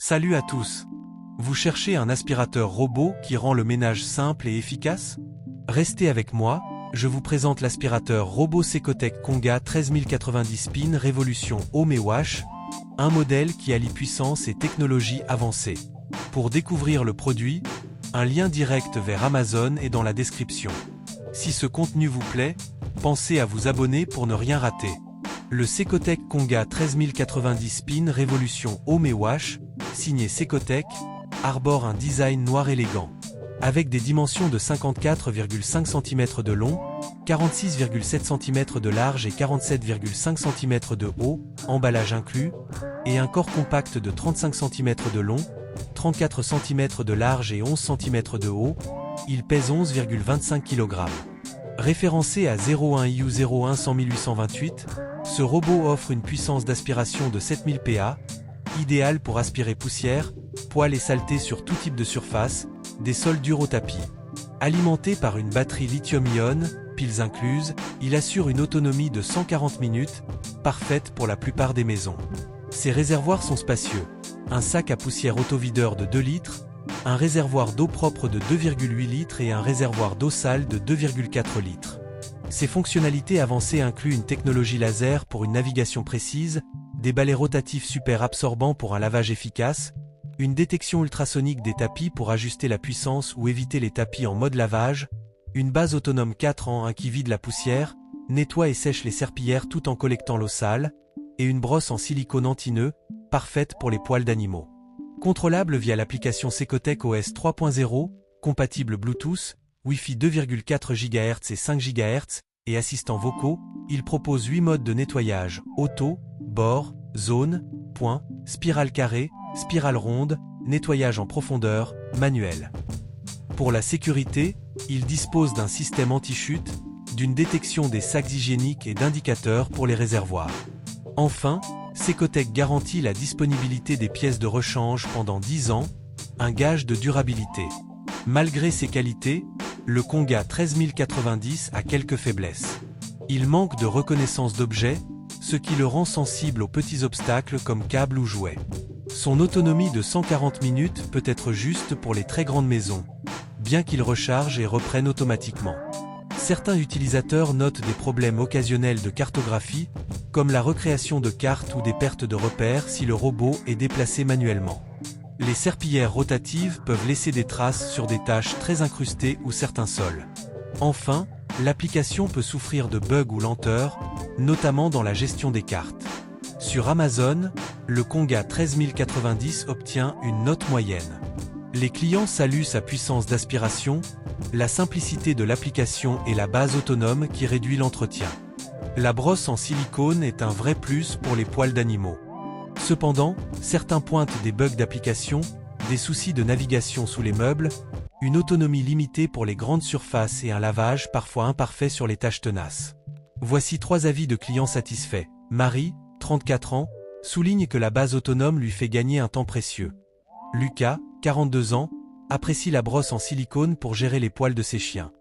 Salut à tous! Vous cherchez un aspirateur robot qui rend le ménage simple et efficace? Restez avec moi, je vous présente l'aspirateur robot Secotec Konga 13090 Spin Révolution Home et Wash, un modèle qui allie puissance et technologie avancée. Pour découvrir le produit, un lien direct vers Amazon est dans la description. Si ce contenu vous plaît, pensez à vous abonner pour ne rien rater. Le Secotec Konga 13090 Spin Révolution Home et Wash, signé Secotec, arbore un design noir élégant. Avec des dimensions de 54,5 cm de long, 46,7 cm de large et 47,5 cm de haut, emballage inclus, et un corps compact de 35 cm de long, 34 cm de large et 11 cm de haut, il pèse 11,25 kg. Référencé à 01 IU 01 100828, ce robot offre une puissance d'aspiration de 7000 PA, idéal pour aspirer poussière, poils et saletés sur tout type de surface, des sols durs au tapis. Alimenté par une batterie lithium-ion, piles incluses, il assure une autonomie de 140 minutes, parfaite pour la plupart des maisons. Ses réservoirs sont spacieux. Un sac à poussière autovideur de 2 litres, un réservoir d'eau propre de 2,8 litres et un réservoir d'eau sale de 2,4 litres. Ses fonctionnalités avancées incluent une technologie laser pour une navigation précise, des balais rotatifs super absorbants pour un lavage efficace, une détection ultrasonique des tapis pour ajuster la puissance ou éviter les tapis en mode lavage, une base autonome 4 en 1 qui vide la poussière, nettoie et sèche les serpillères tout en collectant l'eau sale, et une brosse en silicone anti-nœud, parfaite pour les poils d'animaux. Contrôlable via l'application Secotec OS 3.0, compatible Bluetooth, Wi-Fi 2,4 GHz et 5 GHz, et assistants vocaux, il propose 8 modes de nettoyage, auto, bord, zone, point, spirale carrée, spirale ronde, nettoyage en profondeur, manuel. Pour la sécurité, il dispose d'un système anti-chute, d'une détection des sacs hygiéniques et d'indicateurs pour les réservoirs. Enfin, Secotec garantit la disponibilité des pièces de rechange pendant 10 ans, un gage de durabilité. Malgré ses qualités, le Konga 13090 a quelques faiblesses. Il manque de reconnaissance d'objets, ce qui le rend sensible aux petits obstacles comme câbles ou jouets. Son autonomie de 140 minutes peut être juste pour les très grandes maisons, bien qu'il recharge et reprenne automatiquement. Certains utilisateurs notent des problèmes occasionnels de cartographie, comme la recréation de cartes ou des pertes de repères si le robot est déplacé manuellement. Les serpillères rotatives peuvent laisser des traces sur des taches très incrustées ou certains sols. Enfin, l'application peut souffrir de bugs ou lenteurs, notamment dans la gestion des cartes. Sur Amazon, le Konga 13090 obtient une note moyenne. Les clients saluent sa puissance d'aspiration, la simplicité de l'application et la base autonome qui réduit l'entretien. La brosse en silicone est un vrai plus pour les poils d'animaux. Cependant, certains pointent des bugs d'application, des soucis de navigation sous les meubles, une autonomie limitée pour les grandes surfaces et un lavage parfois imparfait sur les tâches tenaces. Voici 3 avis de clients satisfaits. Marie, 34 ans, souligne que la base autonome lui fait gagner un temps précieux. Lucas, 42 ans, apprécie la brosse en silicone pour gérer les poils de ses chiens.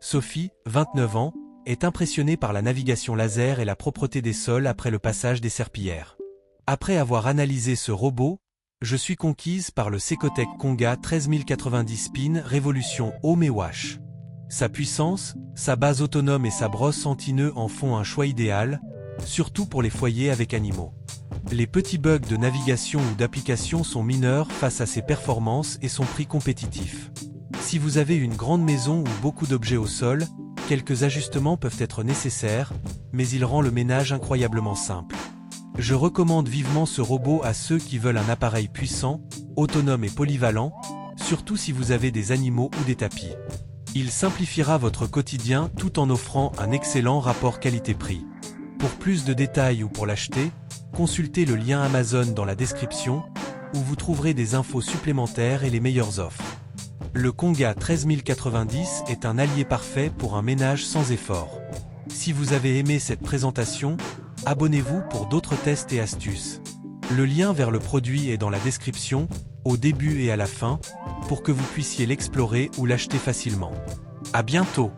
Sophie, 29 ans, est impressionnée par la navigation laser et la propreté des sols après le passage des serpillères. Après avoir analysé ce robot, je suis conquise par le Secotec Konga 13090 Spin Révolution Home et Wash. Sa puissance, sa base autonome et sa brosse anti-nœud en font un choix idéal, surtout pour les foyers avec animaux. Les petits bugs de navigation ou d'application sont mineurs face à ses performances et son prix compétitif. Si vous avez une grande maison ou beaucoup d'objets au sol, quelques ajustements peuvent être nécessaires, mais il rend le ménage incroyablement simple. Je recommande vivement ce robot à ceux qui veulent un appareil puissant, autonome et polyvalent, surtout si vous avez des animaux ou des tapis. Il simplifiera votre quotidien tout en offrant un excellent rapport qualité-prix. Pour plus de détails ou pour l'acheter, consultez le lien Amazon dans la description, où vous trouverez des infos supplémentaires et les meilleures offres. Le Konga 13090 est un allié parfait pour un ménage sans effort. Si vous avez aimé cette présentation, abonnez-vous pour d'autres tests et astuces. Le lien vers le produit est dans la description, au début et à la fin, pour que vous puissiez l'explorer ou l'acheter facilement. À bientôt!